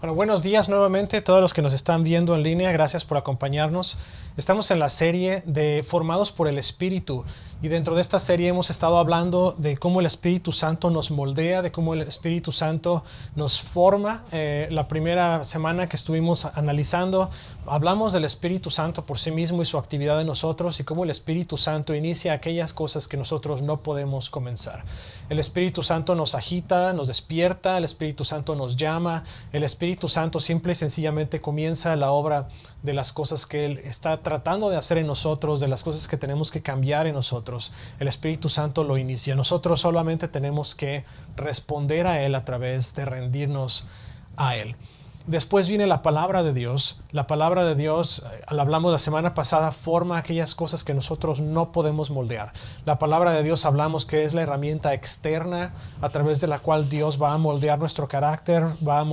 Bueno, buenos días nuevamente a todos los que nos están viendo en línea. Gracias por acompañarnos. Estamos en la serie de Formados por el Espíritu y dentro de esta serie hemos estado hablando de cómo el Espíritu Santo nos moldea, de cómo el Espíritu Santo nos forma. La primera semana que estuvimos analizando, hablamos del Espíritu Santo por sí mismo y su actividad en nosotros y cómo el Espíritu Santo inicia aquellas cosas que nosotros no podemos comenzar. El Espíritu Santo nos agita, nos despierta, el Espíritu Santo nos llama, el Espíritu Santo simple y sencillamente comienza la obra de las cosas que Él está tratando de hacer en nosotros, de las cosas que tenemos que cambiar en nosotros. El Espíritu Santo lo inicia. Nosotros solamente tenemos que responder a Él a través de rendirnos a Él. Después viene la palabra de Dios. La palabra de Dios, hablamos la semana pasada, forma aquellas cosas que nosotros no podemos moldear. La palabra de Dios hablamos que es la herramienta externa a través de la cual Dios va a moldear nuestro carácter, va a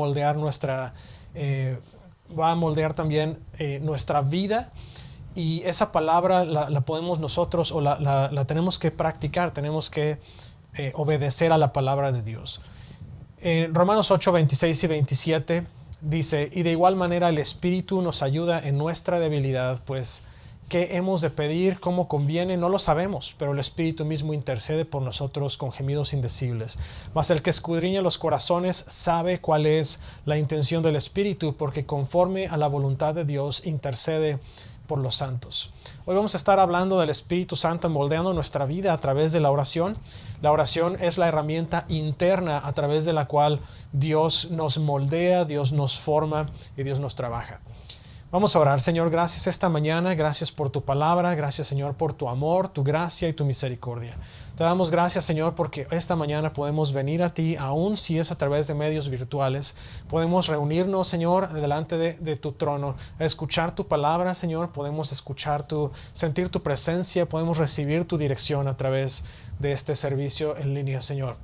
moldear también nuestra vida. Y esa palabra la podemos nosotros o la tenemos que practicar, tenemos que obedecer a la palabra de Dios. En Romanos 8, 26 y 27 dice, y de igual manera el Espíritu nos ayuda en nuestra debilidad, pues qué hemos de pedir, cómo conviene, no lo sabemos, pero el Espíritu mismo intercede por nosotros con gemidos indecibles. Mas el que escudriña los corazones sabe cuál es la intención del Espíritu, porque conforme a la voluntad de Dios intercede por los santos. Hoy vamos a estar hablando del Espíritu Santo moldeando nuestra vida a través de la oración. La oración es la herramienta interna a través de la cual Dios nos moldea, Dios nos forma y Dios nos trabaja. Vamos a orar. Señor, gracias esta mañana, gracias por tu palabra, gracias Señor por tu amor, tu gracia y tu misericordia. Te damos gracias Señor porque esta mañana podemos venir a ti, aun si es a través de medios virtuales. Podemos reunirnos Señor delante de tu trono, a escuchar tu palabra Señor, podemos sentir tu presencia, podemos recibir tu dirección a través de este servicio en línea Señor.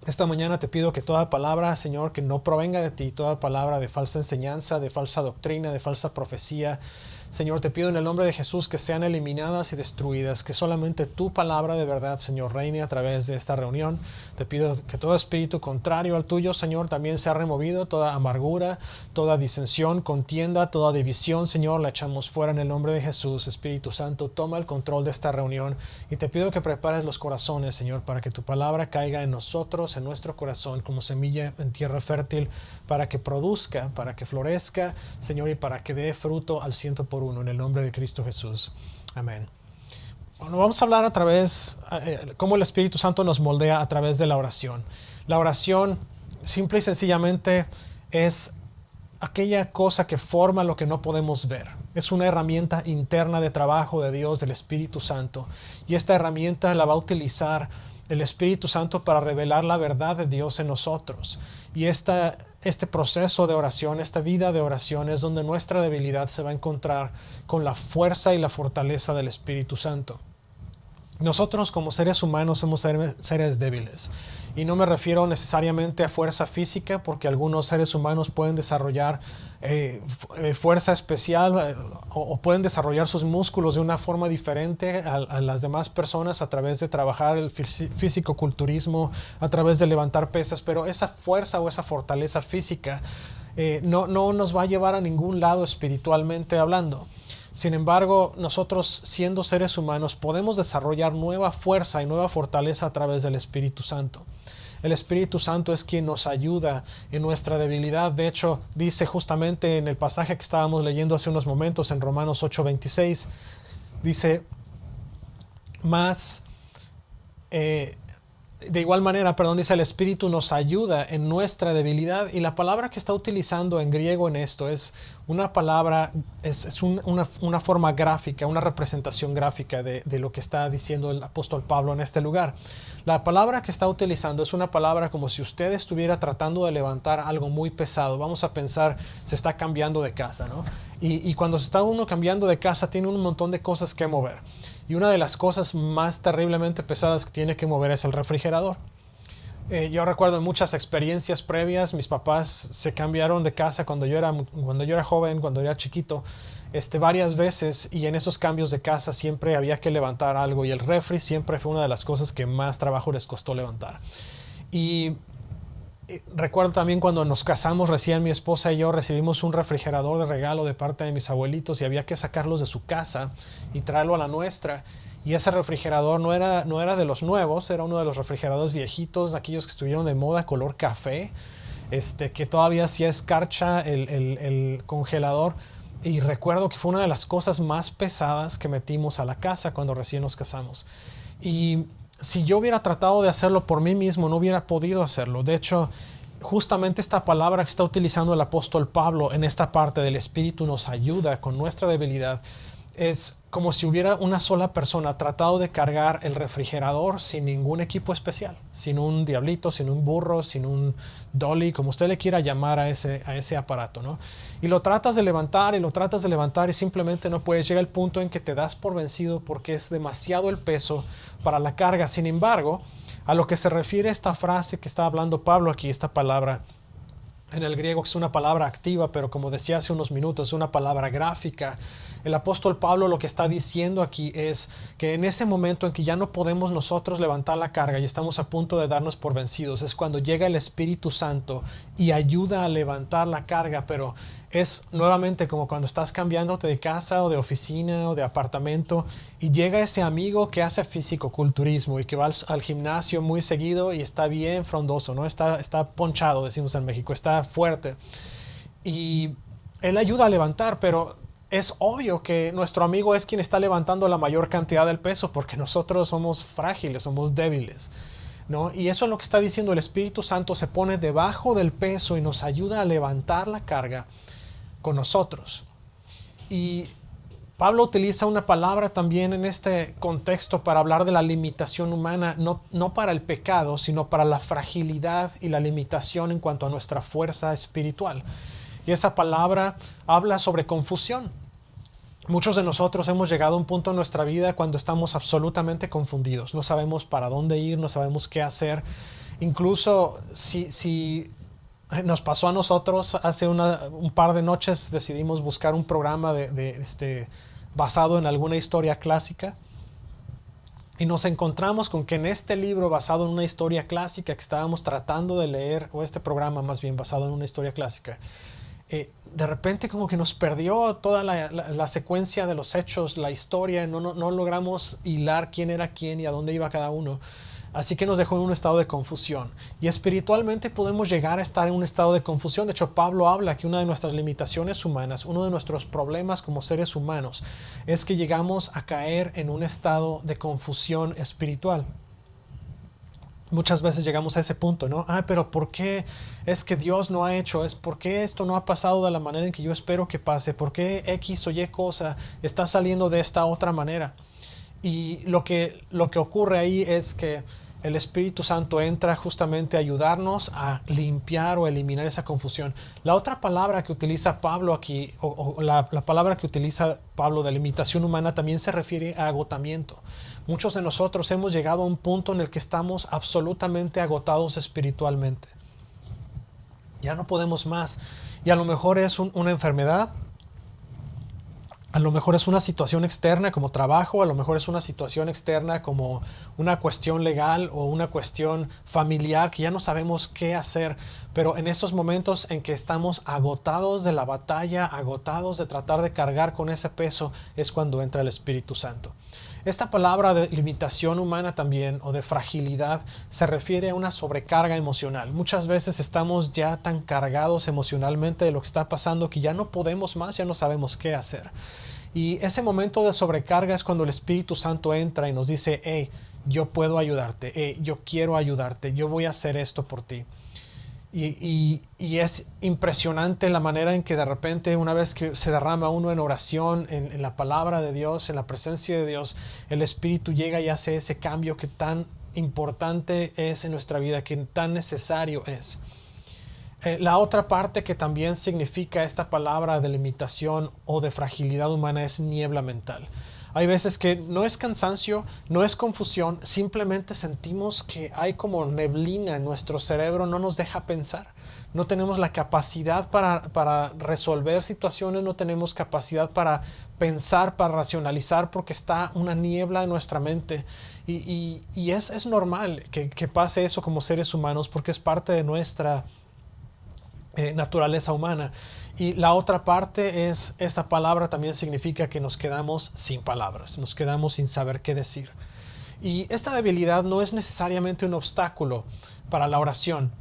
Esta mañana te pido que toda palabra, Señor, que no provenga de ti, toda palabra de falsa enseñanza, de falsa doctrina, de falsa profecía, Señor, te pido en el nombre de Jesús que sean eliminadas y destruidas, que solamente tu palabra de verdad, Señor, reine a través de esta reunión. Te pido que todo espíritu contrario al tuyo, Señor, también sea removido, toda amargura, toda disensión, contienda, toda división, Señor, la echamos fuera en el nombre de Jesús. Espíritu Santo, toma el control de esta reunión y te pido que prepares los corazones, Señor, para que tu palabra caiga en nosotros, en nuestro corazón, como semilla en tierra fértil, para que produzca, para que florezca, Señor, y para que dé fruto al 100 por 1, en el nombre de Cristo Jesús. Amén. Bueno, vamos a hablar a través, cómo el Espíritu Santo nos moldea a través de la oración. La oración, simple y sencillamente, es aquella cosa que forma lo que no podemos ver. Es una herramienta interna de trabajo de Dios, del Espíritu Santo. Y esta herramienta la va a utilizar el Espíritu Santo para revelar la verdad de Dios en nosotros. Y este proceso de oración, esta vida de oración es donde nuestra debilidad se va a encontrar con la fuerza y la fortaleza del Espíritu Santo. Nosotros como seres humanos somos seres débiles. Y no me refiero necesariamente a fuerza física, porque algunos seres humanos pueden desarrollar fuerza especial o pueden desarrollar sus músculos de una forma diferente a las demás personas a través de trabajar el fisicoculturismo, a través de levantar pesas, pero esa fuerza o esa fortaleza física no nos va a llevar a ningún lado espiritualmente hablando. Sin embargo, nosotros siendo seres humanos podemos desarrollar nueva fuerza y nueva fortaleza a través del Espíritu Santo. El Espíritu Santo es quien nos ayuda en nuestra debilidad. De hecho, dice justamente en el pasaje que estábamos leyendo hace unos momentos en Romanos 8:26, dice, de igual manera, dice el Espíritu nos ayuda en nuestra debilidad, y la palabra que está utilizando en griego en esto es una palabra, es una forma gráfica, una representación gráfica de lo que está diciendo el apóstol Pablo en este lugar. La palabra que está utilizando es una palabra como si usted estuviera tratando de levantar algo muy pesado. Vamos a pensar, se está cambiando de casa, ¿no? Y cuando se está uno cambiando de casa tiene un montón de cosas que mover. Y una de las cosas más terriblemente pesadas que tiene que mover es el refrigerador. Yo recuerdo en muchas experiencias previas, mis papás se cambiaron de casa cuando yo era joven, cuando era chiquito, varias veces, y en esos cambios de casa siempre había que levantar algo, y el refri siempre fue una de las cosas que más trabajo les costó levantar. Y Recuerdo también cuando nos casamos recién, mi esposa y yo recibimos un refrigerador de regalo de parte de mis abuelitos y había que sacarlos de su casa y traerlo a la nuestra. Y ese refrigerador no era de los nuevos, era uno de los refrigeradores viejitos, aquellos que estuvieron de moda, color café, que todavía hacía escarcha el congelador. Y recuerdo que fue una de las cosas más pesadas que metimos a la casa cuando recién nos casamos. Y si yo hubiera tratado de hacerlo por mí mismo, no hubiera podido hacerlo. De hecho, justamente esta palabra que está utilizando el apóstol Pablo en esta parte del Espíritu nos ayuda con nuestra debilidad. Es como si hubiera una sola persona tratado de cargar el refrigerador sin ningún equipo especial, sin un diablito, sin un burro, sin un dolly, como usted le quiera llamar a ese aparato, ¿no? Y lo tratas de levantar y lo tratas de levantar y simplemente no puedes. Llega el punto en que te das por vencido porque es demasiado el peso para la carga. Sin embargo, a lo que se refiere esta frase que está hablando Pablo aquí, esta palabra en el griego, que es una palabra activa, pero como decía hace unos minutos, es una palabra gráfica. El apóstol Pablo lo que está diciendo aquí es que en ese momento en que ya no podemos nosotros levantar la carga y estamos a punto de darnos por vencidos, es cuando llega el Espíritu Santo y ayuda a levantar la carga, pero es nuevamente como cuando estás cambiándote de casa o de oficina o de apartamento y llega ese amigo que hace fisicoculturismo y que va al gimnasio muy seguido y está bien frondoso, ¿no? Está ponchado, decimos en México, está fuerte. Y él ayuda a levantar, pero es obvio que nuestro amigo es quien está levantando la mayor cantidad del peso porque nosotros somos frágiles, somos débiles, ¿no? Y eso es lo que está diciendo el Espíritu Santo, se pone debajo del peso y nos ayuda a levantar la carga con nosotros. Y Pablo utiliza una palabra también en este contexto para hablar de la limitación humana, no para el pecado, sino para la fragilidad y la limitación en cuanto a nuestra fuerza espiritual. Y esa palabra habla sobre confusión. Muchos de nosotros hemos llegado a un punto en nuestra vida cuando estamos absolutamente confundidos. No sabemos para dónde ir, no sabemos qué hacer. Incluso si nos pasó a nosotros hace un par de noches, decidimos buscar un programa basado en alguna historia clásica. Y nos encontramos con que en este libro basado en una historia clásica que estábamos tratando de leer, o este programa más bien basado en una historia clásica, de repente como que nos perdió toda la secuencia de los hechos, la historia, no logramos hilar quién era quién y a dónde iba cada uno. Así que nos dejó en un estado de confusión. Y espiritualmente podemos llegar a estar en un estado de confusión. De hecho, Pablo habla que una de nuestras limitaciones humanas, uno de nuestros problemas como seres humanos, es que llegamos a caer en un estado de confusión espiritual. Muchas veces llegamos a ese punto, ¿no? Pero ¿por qué es que Dios no ha hecho? ¿Por qué esto no ha pasado de la manera en que yo espero que pase? ¿Por qué X o Y cosa está saliendo de esta otra manera? Y lo que ocurre ahí es que el Espíritu Santo entra justamente a ayudarnos a limpiar o eliminar esa confusión. La otra palabra que utiliza Pablo aquí, o la palabra que utiliza Pablo de limitación humana, también se refiere a agotamiento. Muchos de nosotros hemos llegado a un punto en el que estamos absolutamente agotados espiritualmente. Ya no podemos más. Y a lo mejor es una enfermedad, a lo mejor es una situación externa como trabajo, a lo mejor es una situación externa como una cuestión legal o una cuestión familiar que ya no sabemos qué hacer. Pero en esos momentos en que estamos agotados de la batalla, agotados de tratar de cargar con ese peso, es cuando entra el Espíritu Santo. Esta palabra de limitación humana también, o de fragilidad, se refiere a una sobrecarga emocional. Muchas veces estamos ya tan cargados emocionalmente de lo que está pasando que ya no podemos más, ya no sabemos qué hacer. Y ese momento de sobrecarga es cuando el Espíritu Santo entra y nos dice: hey, yo puedo ayudarte, yo quiero ayudarte, yo voy a hacer esto por ti. Y es impresionante la manera en que de repente, una vez que se derrama uno en oración, en la palabra de Dios, en la presencia de Dios, el Espíritu llega y hace ese cambio que tan importante es en nuestra vida, que tan necesario es. La otra parte que también significa esta palabra de limitación o de fragilidad humana es niebla mental. Hay veces que no es cansancio, no es confusión, simplemente sentimos que hay como neblina en nuestro cerebro, no nos deja pensar. No tenemos la capacidad para resolver situaciones, no tenemos capacidad para pensar, para racionalizar, porque está una niebla en nuestra mente. Y es normal que pase eso como seres humanos porque es parte de nuestra naturaleza humana. Y la otra parte es, esta palabra también significa que nos quedamos sin palabras, nos quedamos sin saber qué decir. Y esta debilidad no es necesariamente un obstáculo para la oración.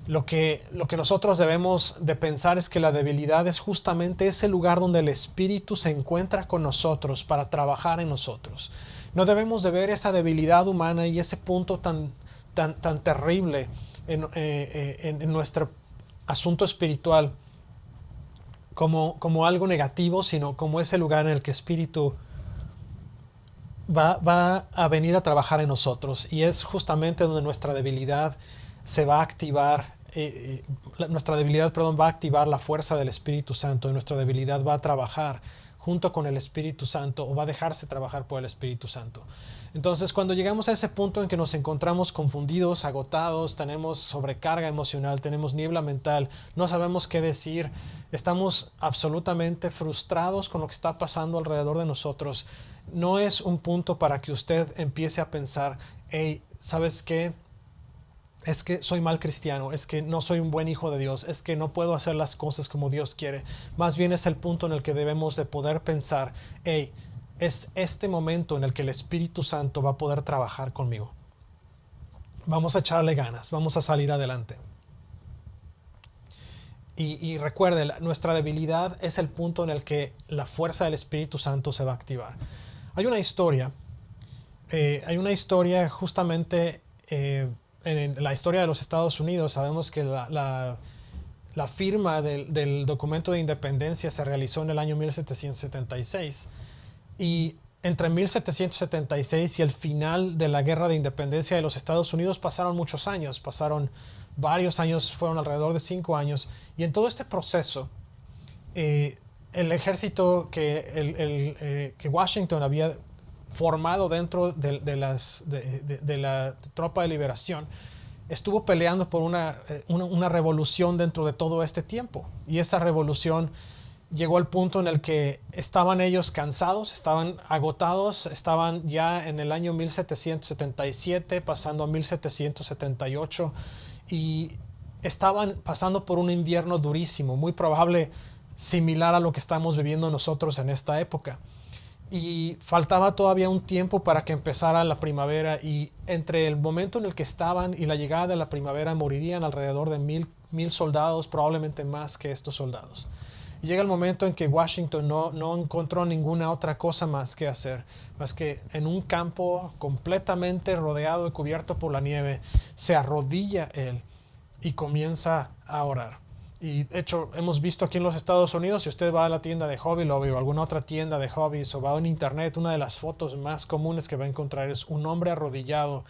Lo que nosotros debemos de pensar es que la debilidad es justamente ese lugar donde el Espíritu se encuentra con nosotros para trabajar en nosotros. No debemos de ver esa debilidad humana y ese punto tan terrible en nuestro asunto espiritual como algo negativo, sino como ese lugar en el que el Espíritu va a venir a trabajar en nosotros. Y es justamente donde nuestra debilidad se va a activar. Nuestra debilidad, va a activar la fuerza del Espíritu Santo. Y nuestra debilidad va a trabajar junto con el Espíritu Santo, o va a dejarse trabajar por el Espíritu Santo. Entonces, cuando llegamos a ese punto en que nos encontramos confundidos, agotados, tenemos sobrecarga emocional, tenemos niebla mental, no sabemos qué decir, estamos absolutamente frustrados con lo que está pasando alrededor de nosotros, no es un punto para que usted empiece a pensar, hey, ¿sabes qué? Es que soy mal cristiano, es que no soy un buen hijo de Dios, es que no puedo hacer las cosas como Dios quiere. Más bien es el punto en el que debemos de poder pensar, hey, es este momento en el que el Espíritu Santo va a poder trabajar conmigo. Vamos a echarle ganas, vamos a salir adelante. Y recuerde, nuestra debilidad es el punto en el que la fuerza del Espíritu Santo se va a activar. Hay una historia justamente en la historia de los Estados Unidos. Sabemos que la firma del documento de independencia se realizó en el año 1776. Y entre 1776 y el final de la guerra de independencia de los Estados Unidos pasaron muchos años, pasaron varios años, fueron alrededor de 5 años. Y en todo este proceso, el ejército que Washington había formado dentro de la tropa de liberación estuvo peleando por una revolución dentro de todo este tiempo. Y esa revolución llegó al punto en el que estaban ellos cansados, estaban agotados, estaban ya en el año 1777, pasando a 1778, y estaban pasando por un invierno durísimo, muy probable similar a lo que estamos viviendo nosotros en esta época. Y faltaba todavía un tiempo para que empezara la primavera, y entre el momento en el que estaban y la llegada de la primavera morirían alrededor de mil soldados, probablemente más que estos soldados. Y llega el momento en que Washington no encontró ninguna otra cosa más que hacer, más que en un campo completamente rodeado y cubierto por la nieve, se arrodilla él y comienza a orar. Y de hecho hemos visto aquí en los Estados Unidos, si usted va a la tienda de Hobby Lobby o alguna otra tienda de hobbies o va en internet, una de las fotos más comunes que va a encontrar es un hombre arrodillado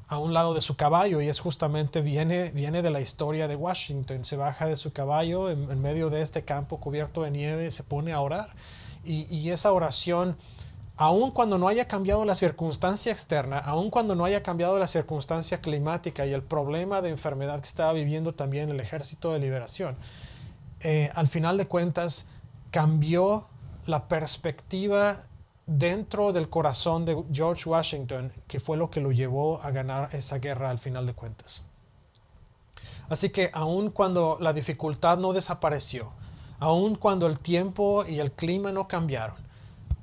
a un lado de su caballo, y es justamente viene de la historia de Washington. Se baja de su caballo en medio de este campo cubierto de nieve y se pone a orar. Y esa oración, aun cuando no haya cambiado la circunstancia externa, aun cuando no haya cambiado la circunstancia climática y el problema de enfermedad que estaba viviendo también el Ejército de Liberación, al final de cuentas cambió la perspectiva dentro del corazón de George Washington, que fue lo que lo llevó a ganar esa guerra al final de cuentas. Así que aun cuando la dificultad no desapareció, aun cuando el tiempo y el clima no cambiaron,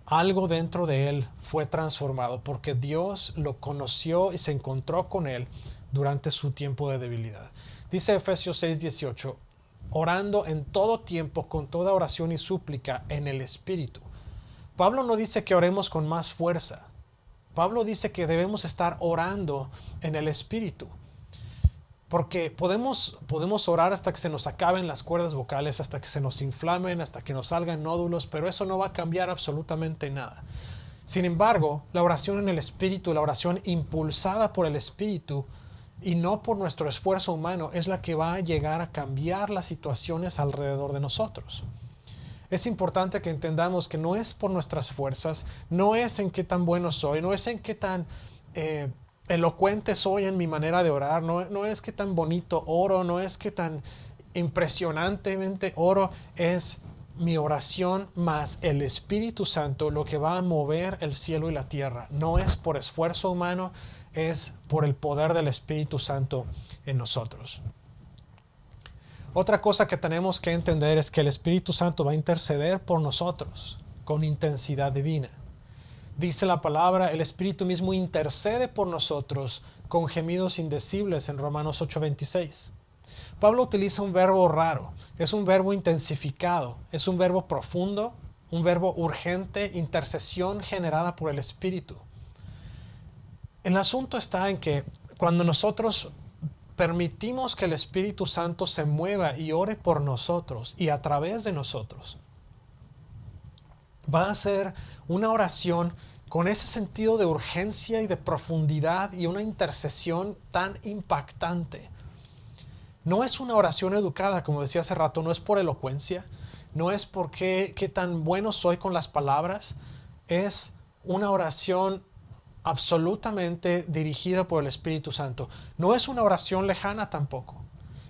algo dentro de él fue transformado, porque Dios lo conoció y se encontró con él durante su tiempo de debilidad. Dice Efesios 6:18, orando en todo tiempo con toda oración y súplica en el Espíritu. Pablo no dice que oremos con más fuerza. Pablo dice que debemos estar orando en el Espíritu. Porque podemos orar hasta que se nos acaben las cuerdas vocales, hasta que se nos inflamen, hasta que nos salgan nódulos, pero eso no va a cambiar absolutamente nada. Sin embargo, la oración en el Espíritu, la oración impulsada por el Espíritu y no por nuestro esfuerzo humano, es la que va a llegar a cambiar las situaciones alrededor de nosotros. Es importante que entendamos que no es por nuestras fuerzas, no es en qué tan bueno soy, no es en qué tan elocuente soy en mi manera de orar, no es qué tan bonito oro, no es qué tan impresionantemente oro, es mi oración más el Espíritu Santo lo que va a mover el cielo y la tierra. No es por esfuerzo humano, es por el poder del Espíritu Santo en nosotros. Otra cosa que tenemos que entender es que el Espíritu Santo va a interceder por nosotros con intensidad divina. Dice la palabra, el Espíritu mismo intercede por nosotros con gemidos indecibles en Romanos 8:26. Pablo utiliza un verbo raro, es un verbo intensificado, es un verbo profundo, un verbo urgente, intercesión generada por el Espíritu. El asunto está en que cuando nosotros permitimos que el Espíritu Santo se mueva y ore por nosotros y a través de nosotros, va a ser una oración con ese sentido de urgencia y de profundidad y una intercesión tan impactante. No es una oración educada, como decía hace rato, no es por elocuencia, no es porque qué tan bueno soy con las palabras, es una oración absolutamente dirigida por el Espíritu Santo. No es una oración lejana tampoco.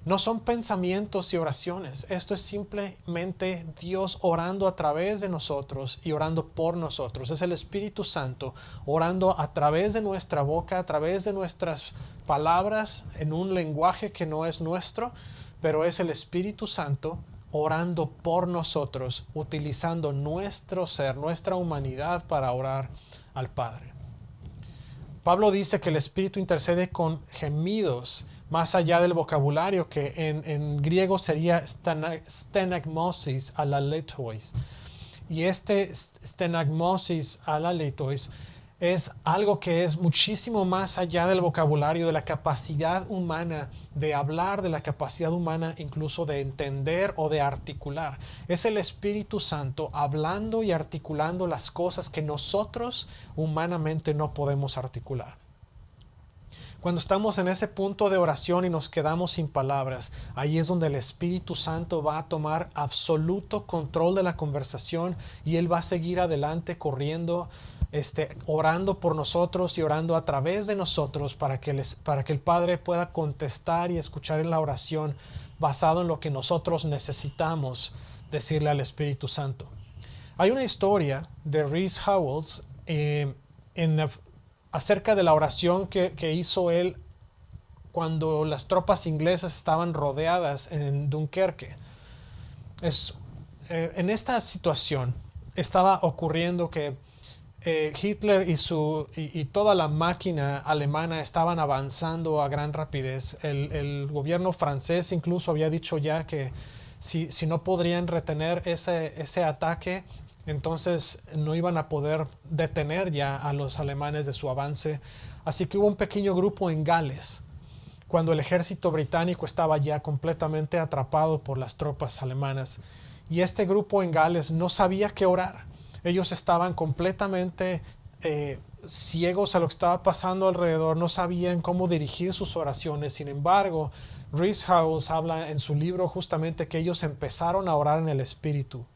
No son pensamientos y oraciones. Esto es simplemente Dios orando a través de nosotros y orando por nosotros. Es el Espíritu Santo orando a través de nuestra boca, a través de nuestras palabras, en un lenguaje que no es nuestro, pero es el Espíritu Santo orando por nosotros, utilizando nuestro ser, nuestra humanidad para orar al Padre. Pablo dice que el Espíritu intercede con gemidos más allá del vocabulario que en griego sería stenagmosis alaleitois. Y este stenagmosis alaleitois es algo que es muchísimo más allá del vocabulario, de la capacidad humana de hablar, de la capacidad humana incluso de entender o de articular. Es el Espíritu Santo hablando y articulando las cosas que nosotros humanamente no podemos articular. Cuando estamos en ese punto de oración y nos quedamos sin palabras, ahí es donde el Espíritu Santo va a tomar absoluto control de la conversación y Él va a seguir adelante corriendo, orando por nosotros y orando a través de nosotros para que el Padre pueda contestar y escuchar en la oración basado en lo que nosotros necesitamos decirle al Espíritu Santo. Hay una historia de Rees Howells acerca de la oración que hizo él cuando las tropas inglesas estaban rodeadas en Dunkerque. En esta situación estaba ocurriendo que Hitler y toda la máquina alemana estaban avanzando a gran rapidez. El gobierno francés incluso había dicho ya que si no podrían retener ese ataque, entonces no iban a poder detener ya a los alemanes de su avance. Así que hubo un pequeño grupo en Gales, cuando el ejército británico estaba ya completamente atrapado por las tropas alemanas. Y este grupo en Gales no sabía qué orar. Ellos estaban completamente ciegos a lo que estaba pasando alrededor, no sabían cómo dirigir sus oraciones. Sin embargo, Rees Howells habla en su libro justamente que ellos empezaron a orar en el Espíritu.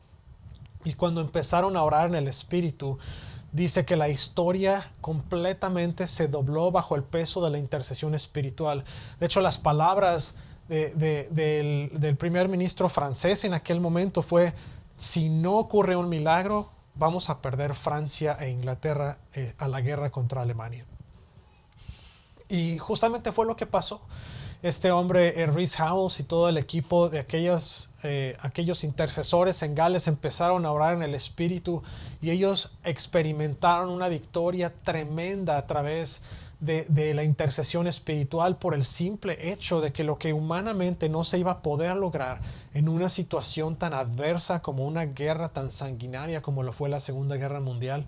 Y cuando empezaron a orar en el Espíritu, dice que la historia completamente se dobló bajo el peso de la intercesión espiritual. De hecho, las palabras del primer ministro francés en aquel momento fue: si no ocurre un milagro, vamos a perder Francia e Inglaterra a la guerra contra Alemania. Y justamente fue lo que pasó. Este hombre, Rees Howells, y todo el equipo de aquellos intercesores en Gales empezaron a orar en el Espíritu y ellos experimentaron una victoria tremenda a través de la intercesión espiritual por el simple hecho de que lo que humanamente no se iba a poder lograr en una situación tan adversa como una guerra tan sanguinaria como lo fue la Segunda Guerra Mundial,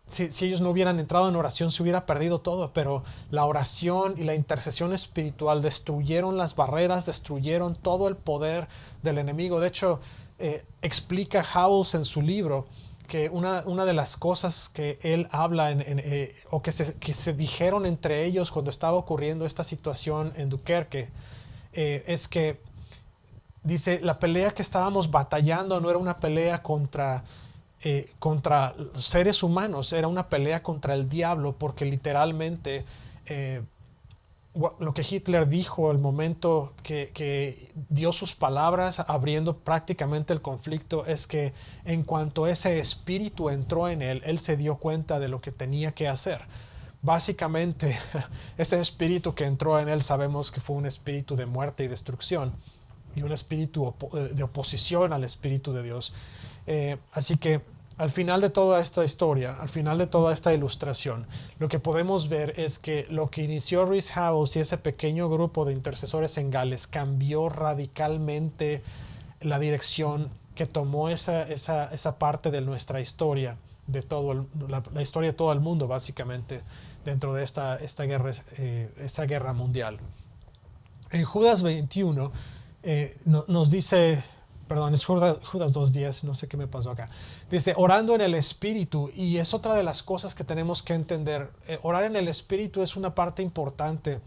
si ellos no hubieran entrado en oración se hubiera perdido todo, pero la oración y la intercesión espiritual destruyeron las barreras, destruyeron todo el poder del enemigo. De hecho, explica Howells en su libro que una de las cosas que él habla o que se dijeron entre ellos cuando estaba ocurriendo esta situación en Dunkerque, es que dice, la pelea que estábamos batallando no era una pelea contra seres humanos, era una pelea contra el diablo, porque literalmente lo que Hitler dijo el momento que dio sus palabras abriendo prácticamente el conflicto es que en cuanto ese espíritu entró en él, él se dio cuenta de lo que tenía que hacer. Básicamente, ese espíritu que entró en él sabemos que fue un espíritu de muerte y destrucción y un espíritu de oposición al Espíritu de Dios. Así que al final de toda esta historia, al final de toda esta ilustración, lo que podemos ver es que lo que inició Rees Howells y ese pequeño grupo de intercesores en Gales cambió radicalmente la dirección que tomó esa parte de nuestra historia, de la historia de todo el mundo, básicamente, dentro de esta guerra mundial. En Judas 21 nos dice, perdón, es Judas 2:10, no sé qué me pasó acá. Dice, orando en el Espíritu, y es otra de las cosas que tenemos que entender. Orar en el Espíritu es una parte importante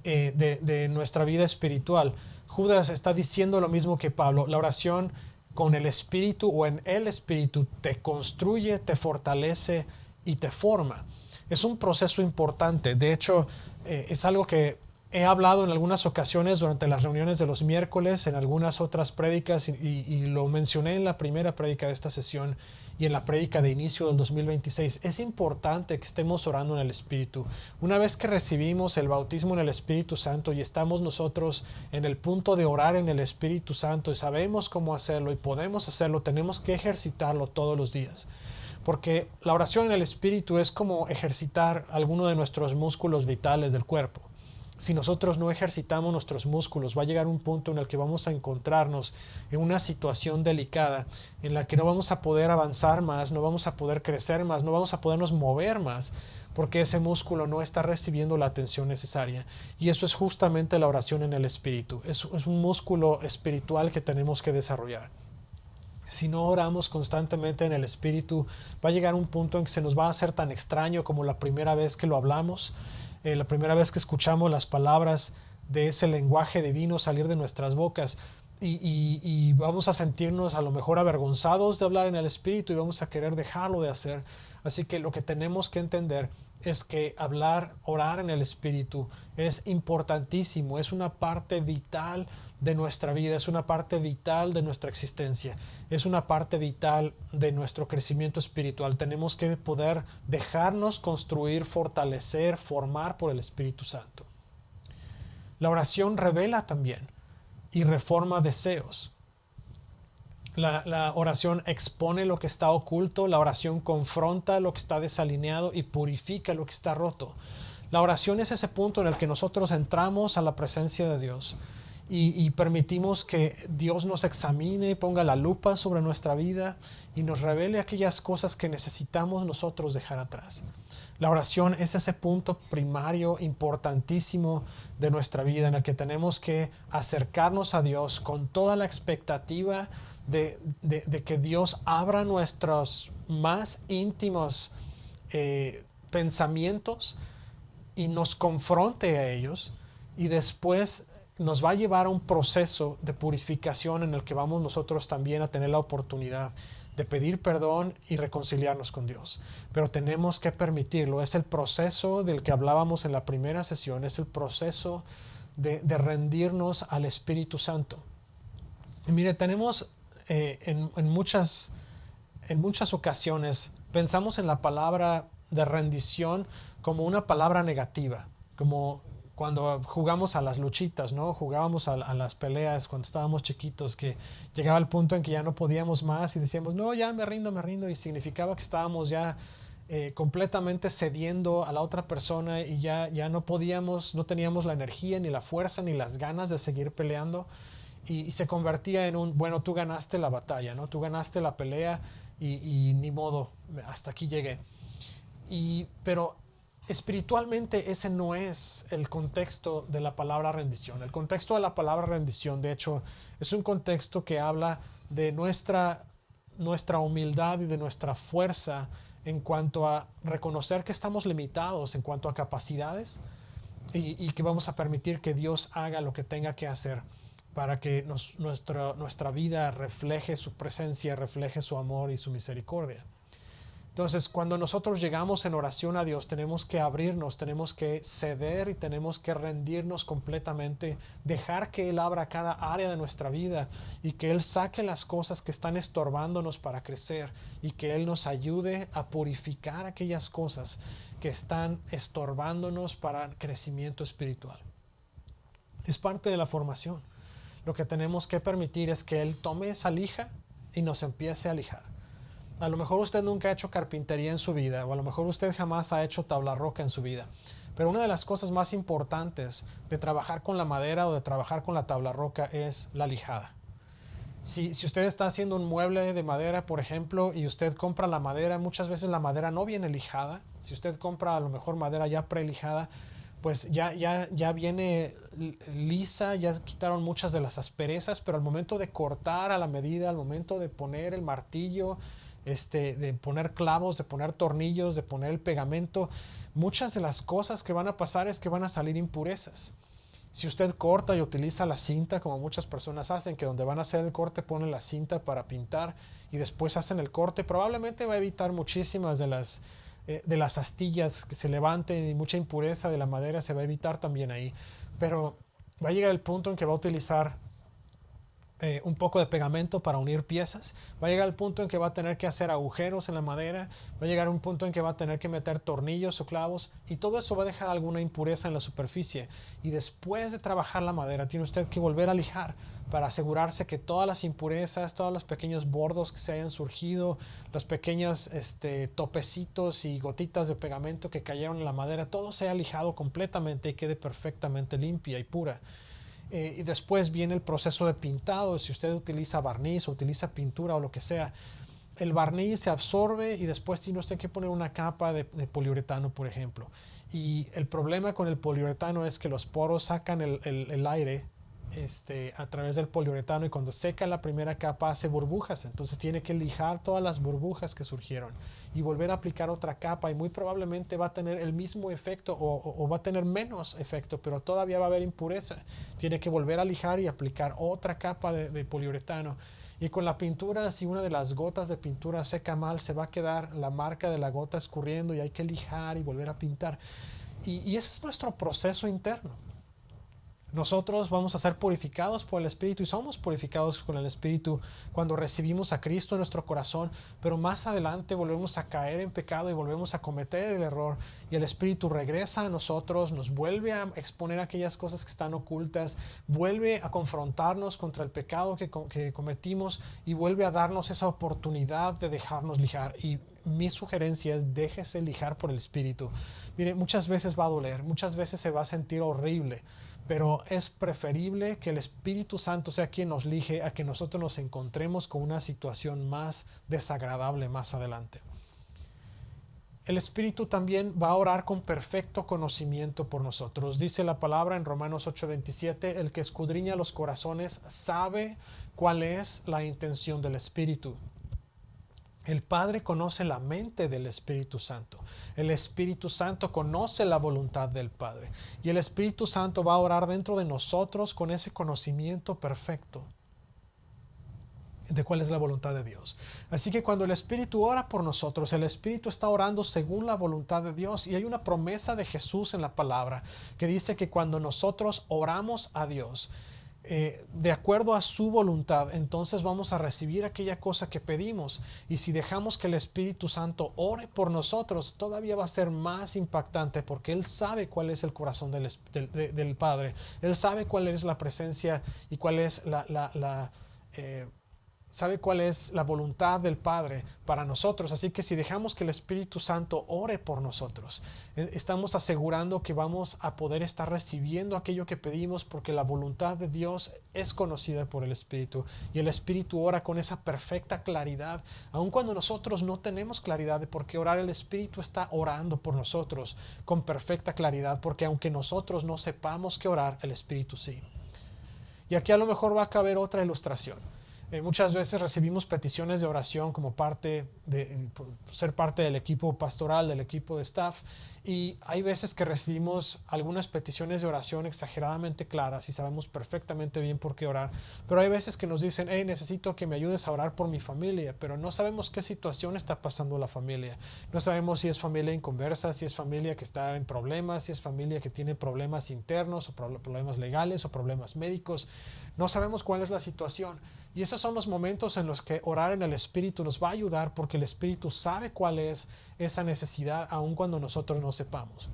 de nuestra vida espiritual. Judas está diciendo lo mismo que Pablo. La oración con el Espíritu o en el Espíritu te construye, te fortalece y te forma. Es un proceso importante. De hecho, es algo que he hablado en algunas ocasiones durante las reuniones de los miércoles, en algunas otras prédicas, y lo mencioné en la primera prédica de esta sesión y en la prédica de inicio del 2026. Es importante que estemos orando en el Espíritu. Una vez que recibimos el bautismo en el Espíritu Santo y estamos nosotros en el punto de orar en el Espíritu Santo y sabemos cómo hacerlo y podemos hacerlo, tenemos que ejercitarlo todos los días. Porque la oración en el Espíritu es como ejercitar alguno de nuestros músculos vitales del cuerpo. Si nosotros no ejercitamos nuestros músculos, va a llegar un punto en el que vamos a encontrarnos en una situación delicada en la que no vamos a poder avanzar más, no vamos a poder crecer más, no vamos a podernos mover más, porque ese músculo no está recibiendo la atención necesaria. Y eso es justamente la oración en el Espíritu. Es un músculo espiritual que tenemos que desarrollar. Si no oramos constantemente en el Espíritu, va a llegar un punto en que se nos va a hacer tan extraño como la primera vez que lo hablamos, la primera vez que escuchamos las palabras de ese lenguaje divino salir de nuestras bocas, y vamos a sentirnos a lo mejor avergonzados de hablar en el Espíritu y vamos a querer dejarlo de hacer. Así que lo que tenemos que entender es que orar en el Espíritu es importantísimo, es una parte vital de nuestra vida, es una parte vital de nuestra existencia, es una parte vital de nuestro crecimiento espiritual. Tenemos que poder dejarnos construir, fortalecer, formar por el Espíritu Santo. La oración revela también y reforma deseos. La oración expone lo que está oculto, la oración confronta lo que está desalineado y purifica lo que está roto. La oración es ese punto en el que nosotros entramos a la presencia de Dios y permitimos que Dios nos examine, ponga la lupa sobre nuestra vida y nos revele aquellas cosas que necesitamos nosotros dejar atrás. La oración es ese punto primario, importantísimo de nuestra vida, en el que tenemos que acercarnos a Dios con toda la expectativa de que Dios abra nuestros más íntimos pensamientos y nos confronte a ellos, y después nos va a llevar a un proceso de purificación en el que vamos nosotros también a tener la oportunidad de pedir perdón y reconciliarnos con Dios. Pero tenemos que permitirlo. Es el proceso del que hablábamos en la primera sesión, es el proceso de rendirnos al Espíritu Santo. Y mire, tenemos en muchas ocasiones pensamos en la palabra de rendición como una palabra negativa, como cuando jugamos a las luchitas, ¿no? Jugábamos a las peleas cuando estábamos chiquitos, que llegaba el punto en que ya no podíamos más y decíamos, no, ya me rindo, y significaba que estábamos ya completamente cediendo a la otra persona y ya no podíamos, no teníamos la energía, ni la fuerza, ni las ganas de seguir peleando, y se convertía en bueno, tú ganaste la batalla, ¿no? Tú ganaste la pelea y ni modo, hasta aquí llegué. Pero espiritualmente ese no es el contexto de la palabra rendición. El contexto de la palabra rendición, de hecho, es un contexto que habla de nuestra humildad y de nuestra fuerza en cuanto a reconocer que estamos limitados en cuanto a capacidades, y que vamos a permitir que Dios haga lo que tenga que hacer para que nuestra vida refleje su presencia, refleje su amor y su misericordia. Entonces, cuando nosotros llegamos en oración a Dios, tenemos que abrirnos, tenemos que ceder y tenemos que rendirnos completamente, dejar que Él abra cada área de nuestra vida y que Él saque las cosas que están estorbándonos para crecer y que Él nos ayude a purificar aquellas cosas que están estorbándonos para crecimiento espiritual. Es parte de la formación. Lo que tenemos que permitir es que Él tome esa lija y nos empiece a lijar. A lo mejor usted nunca ha hecho carpintería en su vida, o a lo mejor usted jamás ha hecho tabla roca en su vida. Pero una de las cosas más importantes de trabajar con la madera o de trabajar con la tabla roca es la lijada. Si usted está haciendo un mueble de madera, por ejemplo, y usted compra la madera, muchas veces la madera no viene lijada. Si usted compra a lo mejor madera ya prelijada, pues ya viene lisa, ya quitaron muchas de las asperezas, pero al momento de cortar a la medida, al momento de poner el martillo, de poner clavos, de poner tornillos, de poner el pegamento, muchas de las cosas que van a pasar es que van a salir impurezas. Si usted corta y utiliza la cinta, como muchas personas hacen, que donde van a hacer el corte ponen la cinta para pintar y después hacen el corte, probablemente va a evitar muchísimas de las astillas que se levanten y mucha impureza de la madera se va a evitar también ahí. Pero va a llegar el punto en que va a utilizar un poco de pegamento para unir piezas. Va a llegar el punto en que va a tener que hacer agujeros en la madera. Va a llegar un punto en que va a tener que meter tornillos o clavos. Y todo eso va a dejar alguna impureza en la superficie. Y después de trabajar la madera, tiene usted que volver a lijar para asegurarse que todas las impurezas, todos los pequeños bordos que se hayan surgido, los pequeños topecitos y gotitas de pegamento que cayeron en la madera, todo sea lijado completamente y quede perfectamente limpia y pura. Y después viene el proceso de pintado. Si usted utiliza barniz o utiliza pintura o lo que sea, el barniz se absorbe y después tiene usted que poner una capa de poliuretano, por ejemplo. Y el problema con el poliuretano es que los poros sacan el aire a través del poliuretano, y cuando seca la primera capa hace burbujas. Entonces tiene que lijar todas las burbujas que surgieron y volver a aplicar otra capa, y muy probablemente va a tener el mismo efecto o va a tener menos efecto, pero todavía va a haber impureza. Tiene que volver a lijar y aplicar otra capa de poliuretano. Y con la pintura, si una de las gotas de pintura seca mal, se va a quedar la marca de la gota escurriendo y hay que lijar y volver a pintar. Y ese es nuestro proceso interno. Nosotros vamos a ser purificados por el Espíritu y somos purificados con el Espíritu cuando recibimos a Cristo en nuestro corazón, pero más adelante volvemos a caer en pecado y volvemos a cometer el error, y el Espíritu regresa a nosotros, nos vuelve a exponer aquellas cosas que están ocultas, vuelve a confrontarnos contra el pecado que cometimos y vuelve a darnos esa oportunidad de dejarnos lijar. Y mi sugerencia es: déjese lijar por el Espíritu. Mire, muchas veces va a doler, muchas veces se va a sentir horrible, pero es preferible que el Espíritu Santo sea quien nos lije a que nosotros nos encontremos con una situación más desagradable más adelante. El Espíritu también va a orar con perfecto conocimiento por nosotros. Dice la palabra en Romanos 8:27, el que escudriña los corazones sabe cuál es la intención del Espíritu. El Padre conoce la mente del Espíritu Santo. El Espíritu Santo conoce la voluntad del Padre. Y el Espíritu Santo va a orar dentro de nosotros con ese conocimiento perfecto de cuál es la voluntad de Dios. Así que cuando el Espíritu ora por nosotros, el Espíritu está orando según la voluntad de Dios. Y hay una promesa de Jesús en la palabra que dice que cuando nosotros oramos a Dios de acuerdo a su voluntad, entonces vamos a recibir aquella cosa que pedimos. Y si dejamos que el Espíritu Santo ore por nosotros, todavía va a ser más impactante, porque Él sabe cuál es el corazón del Padre. Él sabe cuál es la presencia y cuál es sabe cuál es la voluntad del Padre para nosotros. Así que si dejamos que el Espíritu Santo ore por nosotros, estamos asegurando que vamos a poder estar recibiendo aquello que pedimos, porque la voluntad de Dios es conocida por el Espíritu, y el Espíritu ora con esa perfecta claridad. Aun cuando nosotros no tenemos claridad de por qué orar, el Espíritu está orando por nosotros con perfecta claridad, porque aunque nosotros no sepamos qué orar, el Espíritu sí. Y aquí a lo mejor va a caber otra ilustración. Muchas veces recibimos peticiones de oración como por ser parte del equipo pastoral, del equipo de staff, y hay veces que recibimos algunas peticiones de oración exageradamente claras y sabemos perfectamente bien por qué orar, pero hay veces que nos dicen, hey, necesito que me ayudes a orar por mi familia, pero no sabemos qué situación está pasando la familia. No sabemos si es familia inconversa, si es familia que está en problemas, si es familia que tiene problemas internos o problemas legales o problemas médicos. No sabemos cuál es la situación. Y esos son los momentos en los que orar en el Espíritu nos va a ayudar, porque el Espíritu sabe cuál es esa necesidad aun cuando nosotros no sepamos.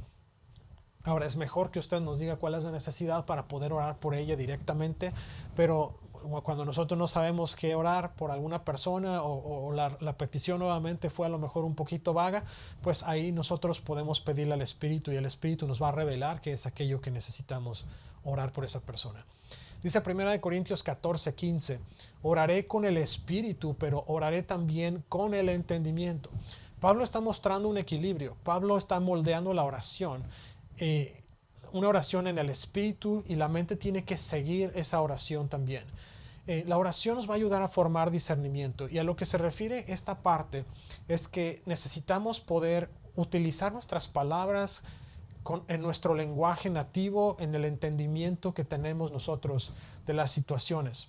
Ahora, es mejor que usted nos diga cuál es la necesidad para poder orar por ella directamente, pero cuando nosotros no sabemos qué orar por alguna persona o la petición nuevamente fue a lo mejor un poquito vaga, pues ahí nosotros podemos pedirle al Espíritu y el Espíritu nos va a revelar qué es aquello que necesitamos orar por esa persona. Dice 1 Corintios 14:15, oraré con el Espíritu, pero oraré también con el entendimiento. Pablo está mostrando un equilibrio. Pablo está moldeando la oración. Una oración en el Espíritu, y la mente tiene que seguir esa oración también. La oración nos va a ayudar a formar discernimiento, y a lo que se refiere esta parte es que necesitamos poder utilizar nuestras palabras en nuestro lenguaje nativo, en el entendimiento que tenemos nosotros de las situaciones.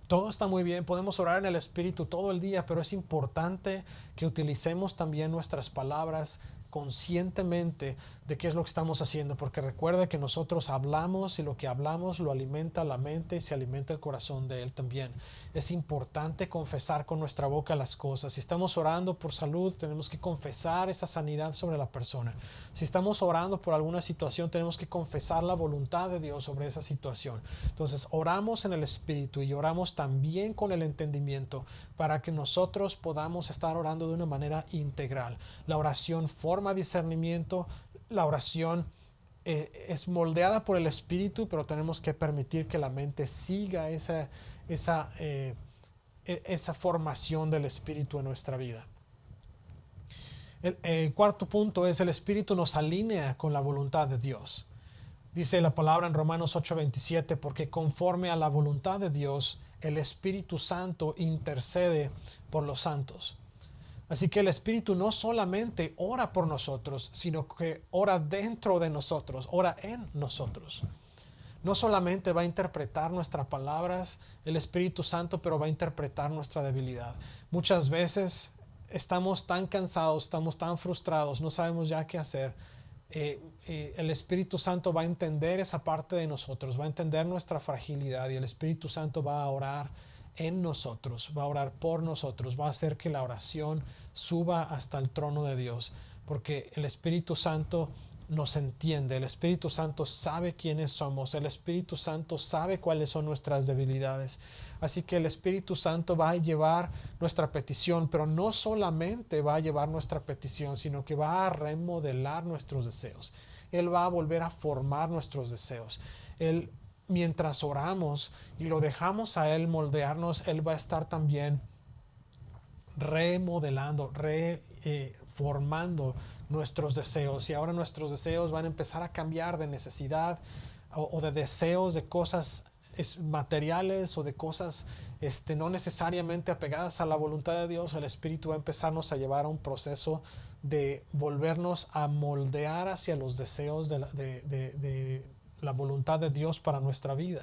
Todo está muy bien, podemos orar en el Espíritu todo el día, pero es importante que utilicemos también nuestras palabras conscientemente de qué es lo que estamos haciendo, porque recuerda que nosotros hablamos y lo que hablamos lo alimenta la mente y se alimenta el corazón de él también. Es importante confesar con nuestra boca las cosas. Si estamos orando por salud, tenemos que confesar esa sanidad sobre la persona. Si estamos orando por alguna situación, tenemos que confesar la voluntad de Dios sobre esa situación. Entonces, oramos en el Espíritu y oramos también con el entendimiento para que nosotros podamos estar orando de una manera integral. La oración forma discernimiento, la oración es moldeada por el Espíritu, pero tenemos que permitir que la mente siga esa formación del Espíritu en nuestra vida. El cuarto punto es: el Espíritu nos alinea con la voluntad de Dios. Dice la palabra en Romanos 8:27, porque conforme a la voluntad de Dios, el Espíritu Santo intercede por los santos. Así que el Espíritu no solamente ora por nosotros, sino que ora dentro de nosotros, ora en nosotros. No solamente va a interpretar nuestras palabras el Espíritu Santo, pero va a interpretar nuestra debilidad. Muchas veces estamos tan cansados, estamos tan frustrados, no sabemos ya qué hacer. El Espíritu Santo va a entender esa parte de nosotros, va a entender nuestra fragilidad, y el Espíritu Santo va a orar en nosotros, va a orar por nosotros, va a hacer que la oración suba hasta el trono de Dios, porque el Espíritu Santo nos entiende, el Espíritu Santo sabe quiénes somos, el Espíritu Santo sabe cuáles son nuestras debilidades. Así que el Espíritu Santo va a llevar nuestra petición, pero no solamente va a llevar nuestra petición, sino que va a remodelar nuestros deseos. Él va a volver a formar nuestros deseos. Mientras oramos y lo dejamos a Él moldearnos, Él va a estar también remodelando, reformando nuestros deseos, y ahora nuestros deseos van a empezar a cambiar de necesidad o de deseos de cosas materiales o de cosas no necesariamente apegadas a la voluntad de Dios. El Espíritu va a empezarnos a llevar a un proceso de volvernos a moldear hacia los deseos de la voluntad de Dios para nuestra vida.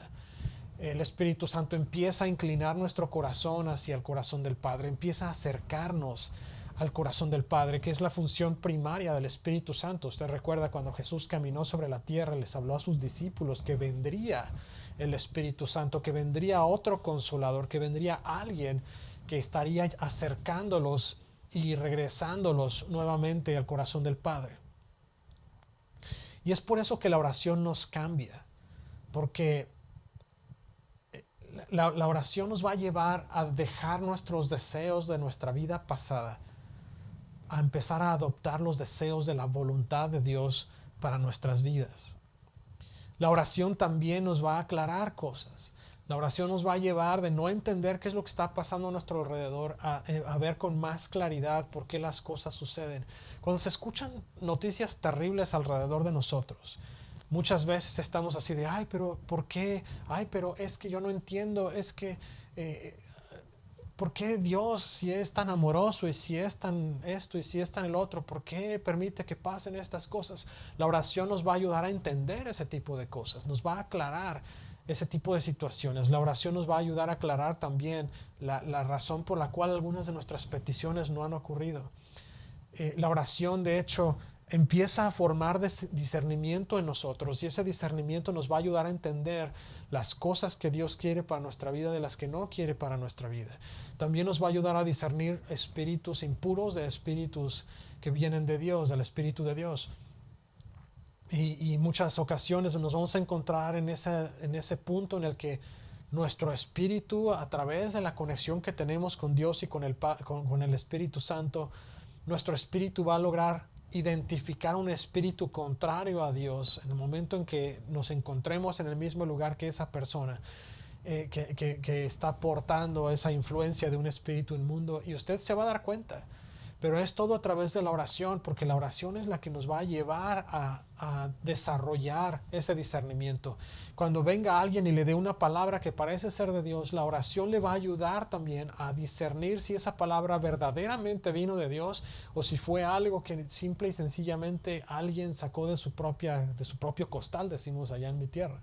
El Espíritu Santo empieza a inclinar nuestro corazón hacia el corazón del Padre, empieza a acercarnos al corazón del Padre, que es la función primaria del Espíritu Santo. Usted recuerda cuando Jesús caminó sobre la tierra, les habló a sus discípulos que vendría el Espíritu Santo, que vendría otro consolador, que vendría alguien que estaría acercándolos y regresándolos nuevamente al corazón del Padre. Y es por eso que la oración nos cambia, porque la oración nos va a llevar a dejar nuestros deseos de nuestra vida pasada, a empezar a adoptar los deseos de la voluntad de Dios para nuestras vidas. La oración también nos va a aclarar cosas. La oración nos va a llevar de no entender qué es lo que está pasando a nuestro alrededor a ver con más claridad por qué las cosas suceden. Cuando se escuchan noticias terribles alrededor de nosotros, Muchas veces estamos así de, ay, pero ¿por qué? Ay, pero es que yo no entiendo, es que, ¿por qué Dios, si es tan amoroso y si es tan esto y si es tan el otro, por qué permite que pasen estas cosas? La oración nos va a ayudar a entender ese tipo de cosas, nos va a aclarar ese tipo de situaciones. La oración nos va a ayudar a aclarar también la razón por la cual algunas de nuestras peticiones no han ocurrido. La oración, de hecho, empieza a formar discernimiento en nosotros, y ese discernimiento nos va a ayudar a entender las cosas que Dios quiere para nuestra vida de las que no quiere para nuestra vida. También nos va a ayudar a discernir espíritus impuros de espíritus que vienen de Dios, del Espíritu de Dios. Y muchas ocasiones nos vamos a encontrar en ese punto en el que nuestro espíritu, a través de la conexión que tenemos con Dios y con el Espíritu Santo, nuestro espíritu va a lograr identificar un espíritu contrario a Dios en el momento en que nos encontremos en el mismo lugar que esa persona que está portando esa influencia de un espíritu inmundo, y usted se va a dar cuenta. Pero es todo a través de la oración, porque la oración es la que nos va a llevar a desarrollar ese discernimiento. Cuando venga alguien y le dé una palabra que parece ser de Dios, la oración le va a ayudar también a discernir si esa palabra verdaderamente vino de Dios o si fue algo que simple y sencillamente alguien sacó de su propio costal, decimos allá en mi tierra.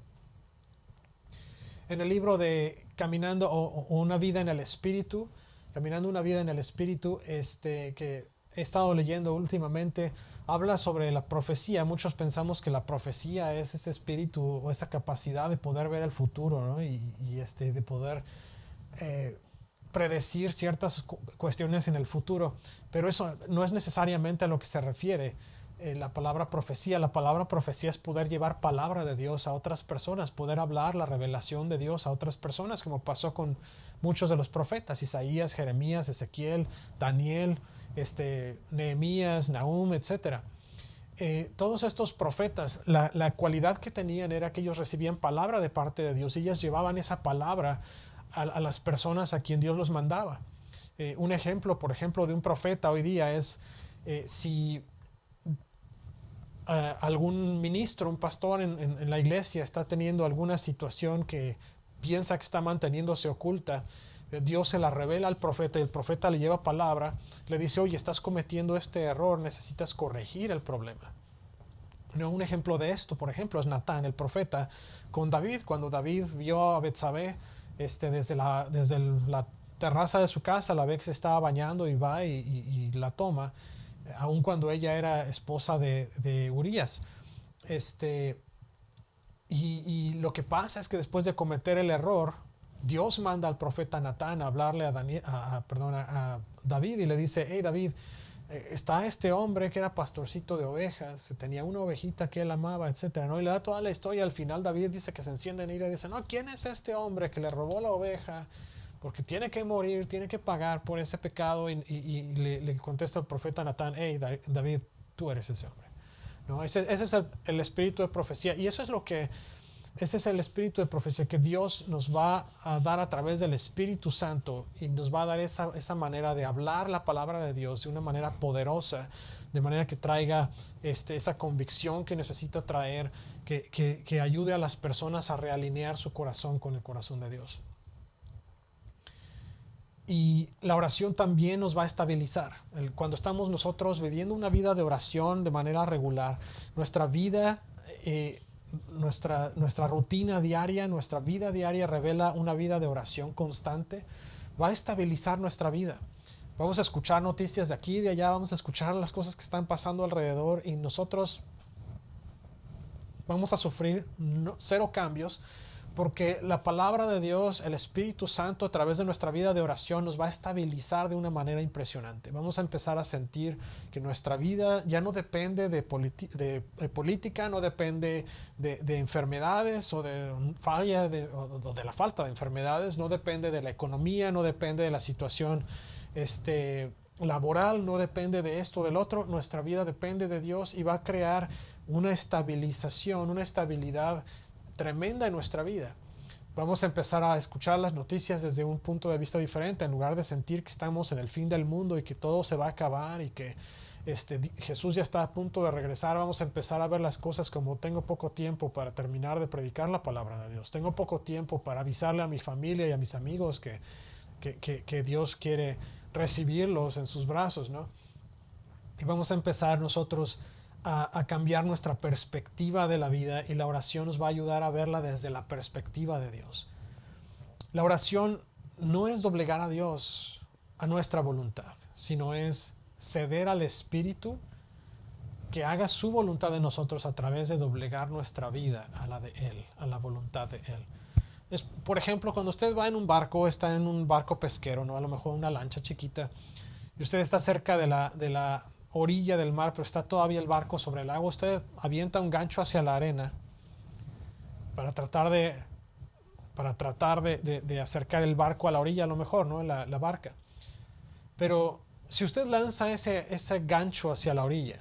En el libro de Caminando o una vida en el Espíritu, Caminando una vida en el Espíritu, que he estado leyendo últimamente, habla sobre la profecía. Muchos pensamos que la profecía es ese espíritu o esa capacidad de poder ver el futuro, ¿no? y de poder predecir ciertas cuestiones en el futuro. Pero eso no es necesariamente a lo que se refiere la palabra profecía. La palabra profecía es poder llevar palabra de Dios a otras personas, poder hablar la revelación de Dios a otras personas, como pasó con muchos de los profetas: Isaías, Jeremías, Ezequiel, Daniel, Nehemías, Nahum, etc. Todos estos profetas, la cualidad que tenían era que ellos recibían palabra de parte de Dios, y ellos llevaban esa palabra a las personas a quien Dios los mandaba. Un ejemplo, por ejemplo, de un profeta hoy día es si algún ministro, un pastor en la iglesia está teniendo alguna situación que piensa que está manteniéndose oculta, Dios se la revela al profeta y el profeta le lleva palabra, le dice: oye, estás cometiendo este error, necesitas corregir el problema. No, un ejemplo de esto, por ejemplo, es Natán, el profeta, con David. Cuando David vio a Betsabé desde la terraza de su casa, la ve que se estaba bañando y va y la toma, aun cuando ella era esposa de Urías. Y lo que pasa es que después de cometer el error, Dios manda al profeta Natán a hablarle a David, y le dice: hey David, está este hombre que era pastorcito de ovejas, tenía una ovejita que él amaba, etcétera, ¿no? Y le da toda la historia. Al final David dice que se enciende en ira y dice: no, ¿quién es este hombre que le robó la oveja? Porque tiene que morir, tiene que pagar por ese pecado. Y le contesta el profeta Natán: hey David, tú eres ese hombre, ¿no? Ese es el espíritu de profecía, y ese es el espíritu de profecía que Dios nos va a dar a través del Espíritu Santo, y nos va a dar esa manera de hablar la palabra de Dios de una manera poderosa, de manera que traiga esa convicción que necesita traer, que ayude a las personas a realinear su corazón con el corazón de Dios. Y la oración también nos va a estabilizar. Cuando estamos nosotros viviendo una vida de oración de manera regular, nuestra vida, nuestra rutina diaria, nuestra vida diaria revela una vida de oración constante, va a estabilizar nuestra vida. Vamos a escuchar noticias de aquí y de allá, vamos a escuchar las cosas que están pasando alrededor, y nosotros vamos a sufrir cero cambios, porque la palabra de Dios, el Espíritu Santo, a través de nuestra vida de oración, nos va a estabilizar de una manera impresionante. Vamos a empezar a sentir que nuestra vida ya no depende de política, no depende de enfermedades o de falla o de la falta de enfermedades, no depende de la economía, no depende de la situación laboral, no depende de esto o del otro. Nuestra vida depende de Dios, y va a crear una estabilización, una estabilidad tremenda en nuestra vida. Vamos a empezar a escuchar las noticias desde un punto de vista diferente, en lugar de sentir que estamos en el fin del mundo y que todo se va a acabar y que Jesús ya está a punto de regresar, vamos a empezar a ver las cosas como tengo poco tiempo para terminar de predicar la palabra de Dios, tengo poco tiempo para avisarle a mi familia y a mis amigos que Dios quiere recibirlos en sus brazos, ¿no? Y vamos a empezar nosotros a cambiar nuestra perspectiva de la vida, y la oración nos va a ayudar a verla desde la perspectiva de Dios. La oración no es doblegar a Dios a nuestra voluntad, sino es ceder al Espíritu que haga su voluntad en nosotros a través de doblegar nuestra vida a la de Él, a la voluntad de Él. Por ejemplo, cuando usted va en un barco, está en un barco pesquero, ¿no? A lo mejor una lancha chiquita, y usted está cerca de la orilla del mar, pero está todavía el barco sobre el agua. Usted avienta un gancho hacia la arena para tratar de acercar el barco a la orilla, a lo mejor, ¿no? La barca. Pero si usted lanza ese gancho hacia la orilla,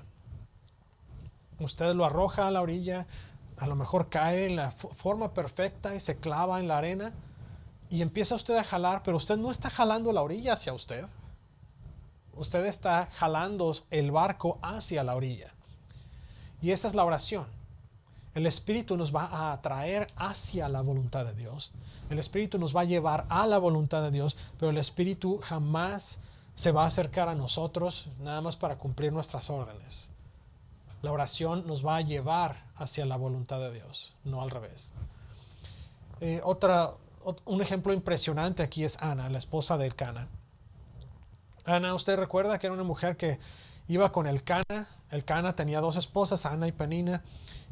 usted lo arroja a la orilla, a lo mejor cae en la forma perfecta y se clava en la arena, y empieza usted a jalar, pero usted no está jalando la orilla hacia usted. Usted está jalando el barco hacia la orilla. Y esa es la oración. El Espíritu nos va a atraer hacia la voluntad de Dios. El Espíritu nos va a llevar a la voluntad de Dios, pero el Espíritu jamás se va a acercar a nosotros nada más para cumplir nuestras órdenes. La oración nos va a llevar hacia la voluntad de Dios, no al revés. Un ejemplo impresionante aquí es Ana, la esposa de Elcana. Ana, usted recuerda que era una mujer que iba con Elcana. Elcana tenía dos esposas, Ana y Penina.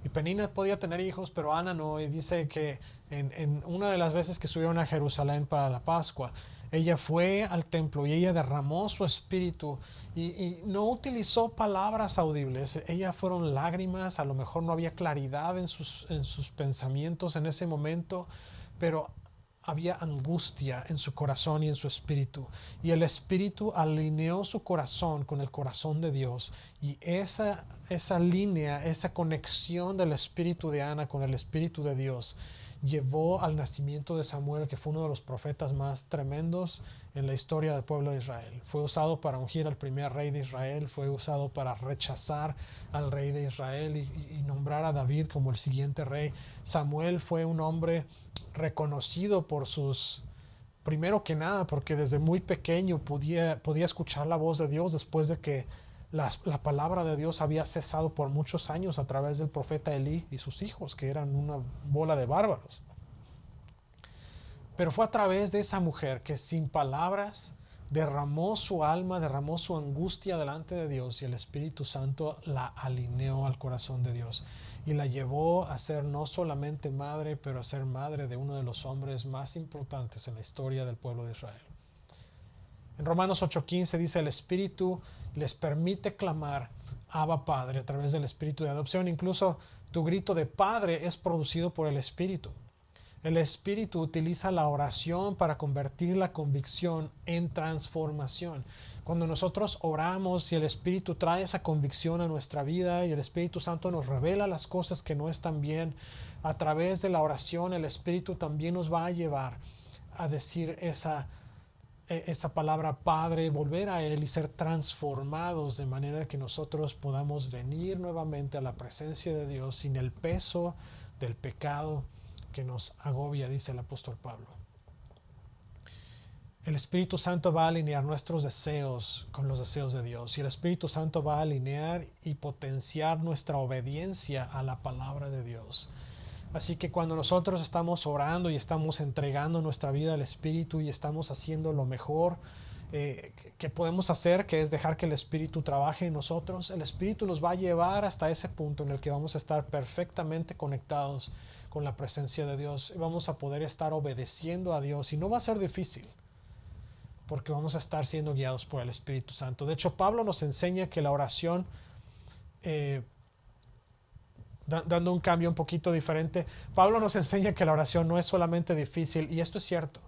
Y Penina podía tener hijos, pero Ana no. Y dice que en una de las veces que subieron a Jerusalén para la Pascua, ella fue al templo y ella derramó su espíritu y no utilizó palabras audibles. Ella fueron lágrimas, a lo mejor no había claridad en sus pensamientos en ese momento, pero había angustia en su corazón y en su espíritu. Y el Espíritu alineó su corazón con el corazón de Dios. Y esa línea, esa conexión del espíritu de Ana con el Espíritu de Dios llevó al nacimiento de Samuel, que fue uno de los profetas más tremendos en la historia del pueblo de Israel. Fue usado para ungir al primer rey de Israel, fue usado para rechazar al rey de Israel y nombrar a David como el siguiente rey. Samuel fue un hombre reconocido por primero que nada, porque desde muy pequeño podía escuchar la voz de Dios después de que la palabra de Dios había cesado por muchos años a través del profeta Elí y sus hijos, que eran una bola de bárbaros. Pero fue a través de esa mujer que sin palabras derramó su alma, derramó su angustia delante de Dios, y el Espíritu Santo la alineó al corazón de Dios y la llevó a ser no solamente madre, pero a ser madre de uno de los hombres más importantes en la historia del pueblo de Israel. En Romanos 8:15 dice: el Espíritu les permite clamar Abba Padre a través del Espíritu de adopción. Incluso tu grito de Padre es producido por el Espíritu. El Espíritu utiliza la oración para convertir la convicción en transformación. Cuando nosotros oramos y el Espíritu trae esa convicción a nuestra vida y el Espíritu Santo nos revela las cosas que no están bien, a través de la oración el Espíritu también nos va a llevar a decir esa palabra Padre, volver a Él y ser transformados de manera que nosotros podamos venir nuevamente a la presencia de Dios sin el peso del pecado que nos agobia, dice el apóstol Pablo. El Espíritu Santo va a alinear nuestros deseos con los deseos de Dios, y el Espíritu Santo va a alinear y potenciar nuestra obediencia a la palabra de Dios. Así que cuando nosotros estamos orando y estamos entregando nuestra vida al Espíritu y estamos haciendo lo mejor que podemos hacer, que es dejar que el Espíritu trabaje en nosotros, el Espíritu nos va a llevar hasta ese punto en el que vamos a estar perfectamente conectados con la presencia de Dios y vamos a poder estar obedeciendo a Dios, y no va a ser difícil porque vamos a estar siendo guiados por el Espíritu Santo. De hecho, Pablo nos enseña que la oración, dando un cambio un poquito diferente, Pablo nos enseña que la oración no es solamente difícil, y esto es cierto.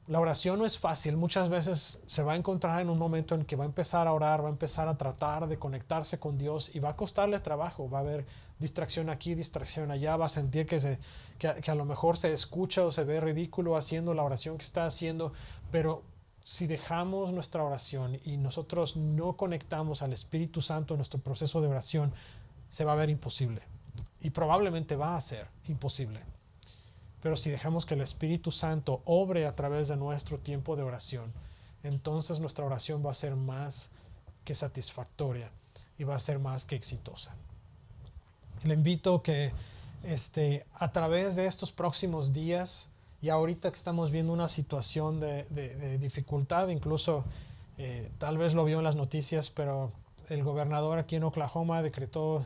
La oración no es fácil. Muchas veces se va a encontrar en un momento en que va a empezar a orar, va a empezar a tratar de conectarse con Dios y va a costarle trabajo. Va a haber distracción aquí, distracción allá, va a sentir que a lo mejor se escucha o se ve ridículo haciendo la oración que está haciendo, pero si dejamos nuestra oración y nosotros no conectamos al Espíritu Santo en nuestro proceso de oración, se va a ver imposible. Y probablemente va a ser imposible. Pero si dejamos que el Espíritu Santo obre a través de nuestro tiempo de oración, entonces nuestra oración va a ser más que satisfactoria y va a ser más que exitosa. Le invito que a través de estos próximos días, y ahorita que estamos viendo una situación de dificultad, incluso tal vez lo vio en las noticias, pero el gobernador aquí en Oklahoma decretó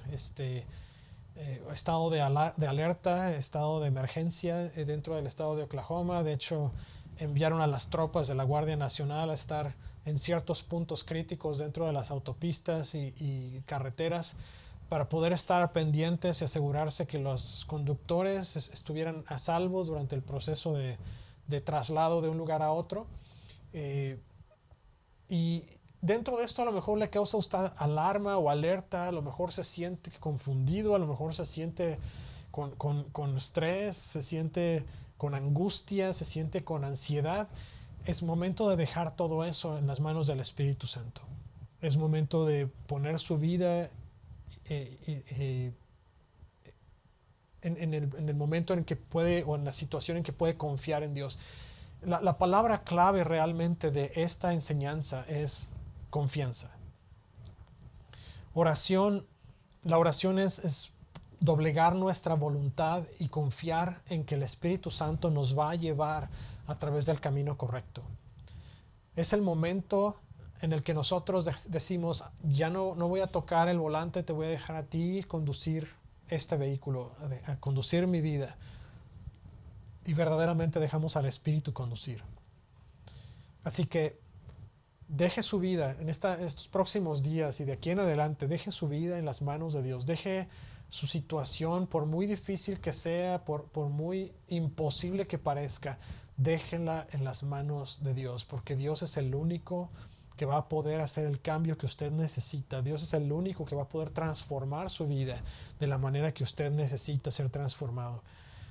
estado de alerta, estado de emergencia dentro del estado de Oklahoma. De hecho, enviaron a las tropas de la Guardia Nacional a estar en ciertos puntos críticos dentro de las autopistas y carreteras para poder estar pendientes y asegurarse que los conductores estuvieran a salvo durante el proceso de traslado de un lugar a otro. Y dentro de esto a lo mejor le causa a usted alarma o alerta, a lo mejor se siente confundido, a lo mejor se siente con estrés, se siente con angustia, se siente con ansiedad. Es momento de dejar todo eso en las manos del Espíritu Santo. Es momento de poner su vida en el momento en que puede, o en la situación en que puede confiar en Dios. La palabra clave realmente de esta enseñanza es confianza. La oración es doblegar nuestra voluntad y confiar en que el Espíritu Santo nos va a llevar a través del camino correcto. Es el momento en el que nosotros decimos, ya no voy a tocar el volante, te voy a dejar a ti conducir este vehículo, a conducir mi vida. Y verdaderamente dejamos al Espíritu conducir. Así que deje su vida en estos próximos días y de aquí en adelante, deje su vida en las manos de Dios. Deje su situación, por muy difícil que sea, por muy imposible que parezca, déjenla en las manos de Dios, porque Dios es el único que va a poder hacer el cambio que usted necesita. Dios es el único que va a poder transformar su vida de la manera que usted necesita ser transformado.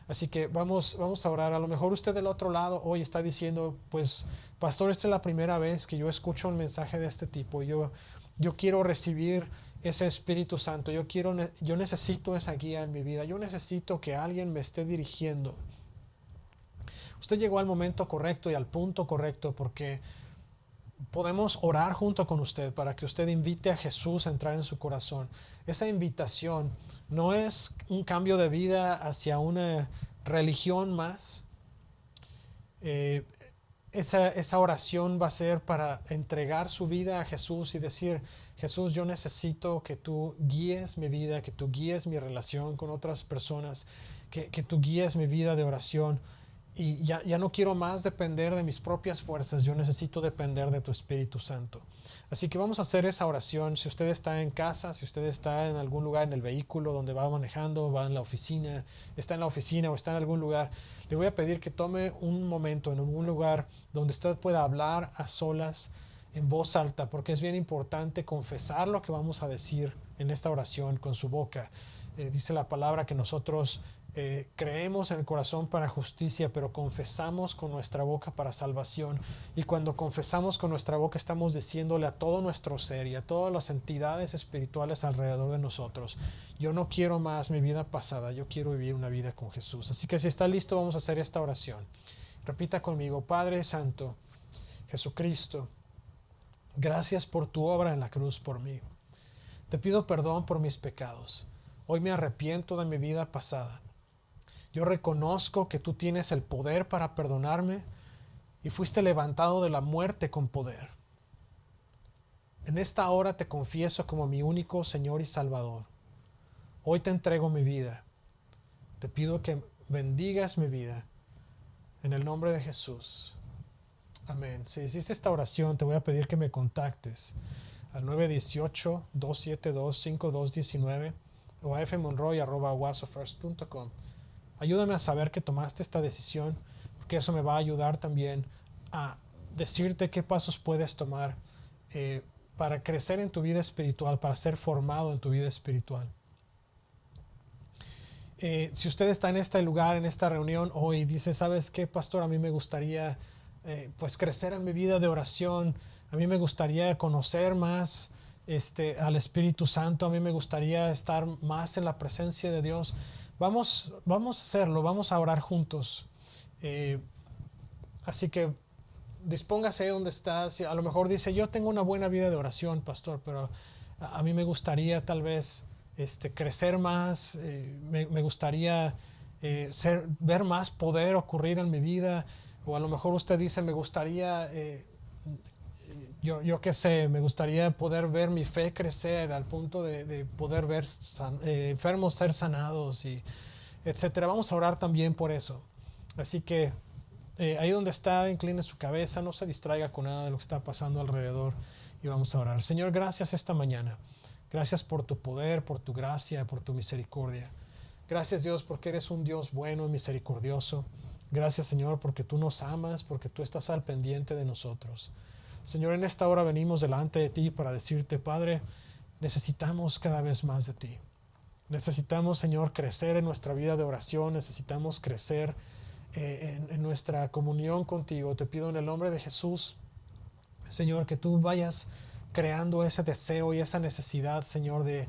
Así que vamos a orar. A lo mejor usted del otro lado hoy está diciendo, pues, pastor, esta es la primera vez que yo escucho un mensaje de este tipo. Yo quiero recibir ese Espíritu Santo. Yo necesito esa guía en mi vida. Yo necesito que alguien me esté dirigiendo. Usted llegó al momento correcto y al punto correcto, porque podemos orar junto con usted para que usted invite a Jesús a entrar en su corazón. Esa invitación no es un cambio de vida hacia una religión más. Esa oración va a ser para entregar su vida a Jesús y decir, Jesús, yo necesito que tú guíes mi vida, que tú guíes mi relación con otras personas, que tú guíes mi vida de oración. Y ya no quiero más depender de mis propias fuerzas, yo necesito depender de tu Espíritu Santo. Así que vamos a hacer esa oración. Si usted está en casa, si usted está en algún lugar, en el vehículo donde va manejando, va en la oficina, está en la oficina o está en algún lugar, le voy a pedir que tome un momento en algún lugar donde usted pueda hablar a solas, en voz alta, porque es bien importante confesar lo que vamos a decir en esta oración con su boca. Dice la palabra que nosotros creemos en el corazón para justicia, pero confesamos con nuestra boca para salvación. Y cuando confesamos con nuestra boca, estamos diciéndole a todo nuestro ser y a todas las entidades espirituales alrededor de nosotros, yo no quiero más mi vida pasada, yo quiero vivir una vida con Jesús. Así que si está listo, vamos a hacer esta oración. Repita conmigo: Padre Santo, Jesucristo, gracias por tu obra en la cruz por mí. Te pido perdón por mis pecados. Hoy me arrepiento de mi vida pasada. Yo reconozco que tú tienes el poder para perdonarme y fuiste levantado de la muerte con poder. En esta hora te confieso como mi único Señor y Salvador. Hoy te entrego mi vida. Te pido que bendigas mi vida. En el nombre de Jesús. Amén. Si hiciste esta oración, te voy a pedir que me contactes al 918-272-5219 o a fmonroy@wasofirst.com. Ayúdame a saber que tomaste esta decisión, porque eso me va a ayudar también a decirte qué pasos puedes tomar para crecer en tu vida espiritual, para ser formado en tu vida espiritual. Si usted está en este lugar, en esta reunión hoy, dice, ¿sabes qué, pastor? A mí me gustaría pues crecer en mi vida de oración. A mí me gustaría conocer más al Espíritu Santo. A mí me gustaría estar más en la presencia de Dios. Vamos a hacerlo, vamos a orar juntos. Eh, Así que dispóngase donde está. A lo mejor dice, yo tengo una buena vida de oración, pastor, pero a mí me gustaría tal vez crecer más, me gustaría ver más poder ocurrir en mi vida. O a lo mejor usted dice, me gustaría, yo qué sé, me gustaría poder ver mi fe crecer al punto de poder ver enfermos ser sanados, y etcétera. Vamos a orar también por eso. Así que ahí donde está, incline su cabeza, no se distraiga con nada de lo que está pasando alrededor, y vamos a orar. Señor, gracias esta mañana. Gracias por tu poder, por tu gracia, por tu misericordia. Gracias, Dios, porque eres un Dios bueno y misericordioso. Gracias, Señor, porque tú nos amas, porque tú estás al pendiente de nosotros. Señor, en esta hora venimos delante de ti para decirte, Padre, necesitamos cada vez más de ti. Necesitamos, Señor, crecer en nuestra vida de oración. Necesitamos crecer en nuestra comunión contigo. Te pido en el nombre de Jesús, Señor, que tú vayas creando ese deseo y esa necesidad, Señor, de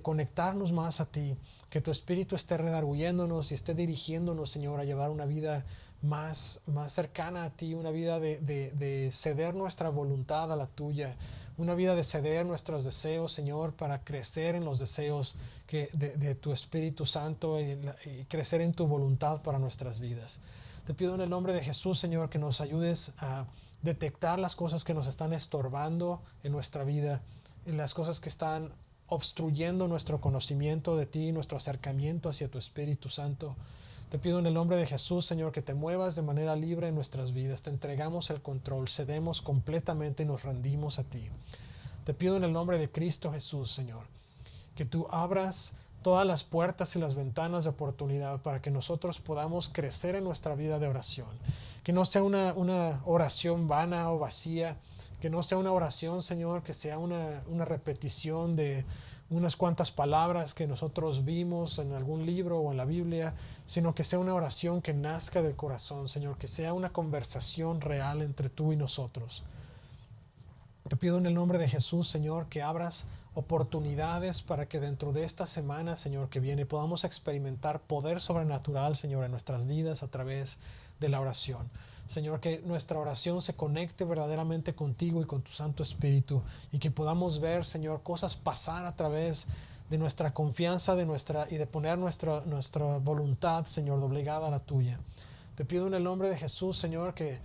conectarnos más a ti. Que tu Espíritu esté redarguyéndonos y esté dirigiéndonos, Señor, a llevar una vida más cercana a ti, una vida de ceder nuestra voluntad a la tuya, una vida de ceder nuestros deseos, Señor, para crecer en los deseos de tu Espíritu Santo, y crecer en tu voluntad para nuestras vidas. Te pido en el nombre de Jesús, Señor, que nos ayudes a detectar las cosas que nos están estorbando en nuestra vida, en las cosas que están obstruyendo nuestro conocimiento de ti, nuestro acercamiento hacia tu Espíritu Santo. Te pido en el nombre de Jesús, Señor, que te muevas de manera libre en nuestras vidas. Te entregamos el control, cedemos completamente y nos rendimos a ti. Te pido en el nombre de Cristo Jesús, Señor, que tú abras todas las puertas y las ventanas de oportunidad para que nosotros podamos crecer en nuestra vida de oración. Que no sea una oración vana o vacía, que no sea una oración, Señor, que sea una repetición de unas cuantas palabras que nosotros vimos en algún libro o en la Biblia, sino que sea una oración que nazca del corazón, Señor, que sea una conversación real entre tú y nosotros. Te pido en el nombre de Jesús, Señor, que abras oportunidades para que dentro de esta semana, Señor, que viene, podamos experimentar poder sobrenatural, Señor, en nuestras vidas a través de la oración. Señor, que nuestra oración se conecte verdaderamente contigo y con tu Santo Espíritu, y que podamos ver, Señor, cosas pasar a través de nuestra confianza y de poner nuestra voluntad, Señor, doblegada a la tuya. Te pido en el nombre de Jesús, Señor, que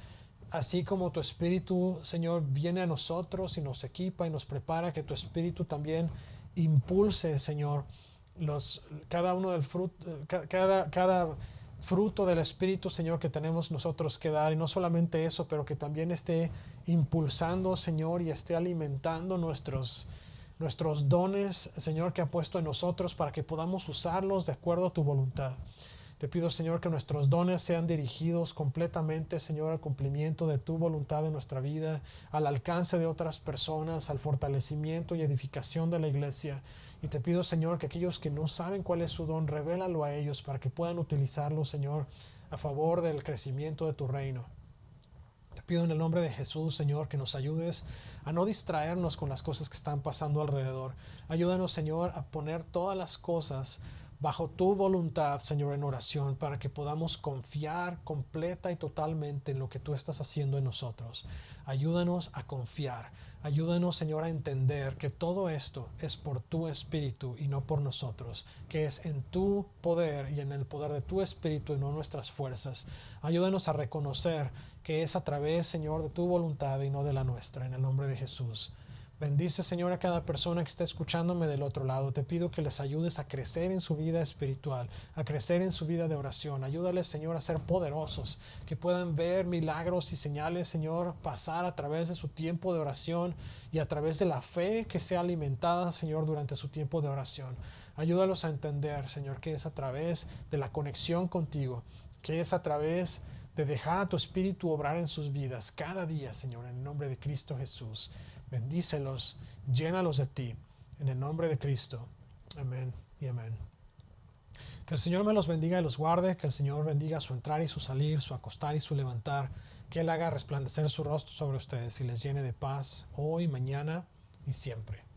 así como tu Espíritu, Señor, viene a nosotros y nos equipa y nos prepara, que tu Espíritu también impulse, Señor, cada uno del fruto, cada fruto del Espíritu, Señor, que tenemos nosotros que dar. Y no solamente eso, pero que también esté impulsando, Señor, y esté alimentando nuestros dones, Señor, que ha puesto en nosotros, para que podamos usarlos de acuerdo a tu voluntad. Te pido, Señor, que nuestros dones sean dirigidos completamente, Señor, al cumplimiento de tu voluntad en nuestra vida, al alcance de otras personas, al fortalecimiento y edificación de la iglesia. Y te pido, Señor, que aquellos que no saben cuál es su don, revélalo a ellos para que puedan utilizarlo, Señor, a favor del crecimiento de tu reino. Te pido en el nombre de Jesús, Señor, que nos ayudes a no distraernos con las cosas que están pasando alrededor. Ayúdanos, Señor, a poner todas las cosas bajo tu voluntad, Señor, en oración, para que podamos confiar completa y totalmente en lo que tú estás haciendo en nosotros. Ayúdanos a confiar. Ayúdanos, Señor, a entender que todo esto es por tu Espíritu y no por nosotros, que es en tu poder y en el poder de tu Espíritu y no nuestras fuerzas. Ayúdanos a reconocer que es a través, Señor, de tu voluntad y no de la nuestra, en el nombre de Jesús. Bendice, Señor, a cada persona que está escuchándome del otro lado. Te pido que les ayudes a crecer en su vida espiritual, a crecer en su vida de oración. Ayúdales, Señor, a ser poderosos, que puedan ver milagros y señales, Señor, pasar a través de su tiempo de oración y a través de la fe que sea alimentada, Señor, durante su tiempo de oración. Ayúdalos a entender, Señor, que es a través de la conexión contigo, que es a través de dejar a tu Espíritu obrar en sus vidas cada día, Señor, en el nombre de Cristo Jesús. Bendícelos, llénalos de ti, en el nombre de Cristo. Amén y amén. Que el Señor me los bendiga y los guarde, que el Señor bendiga su entrar y su salir, su acostar y su levantar. que Él haga resplandecer su rostro sobre ustedes y les llene de paz hoy, mañana y siempre.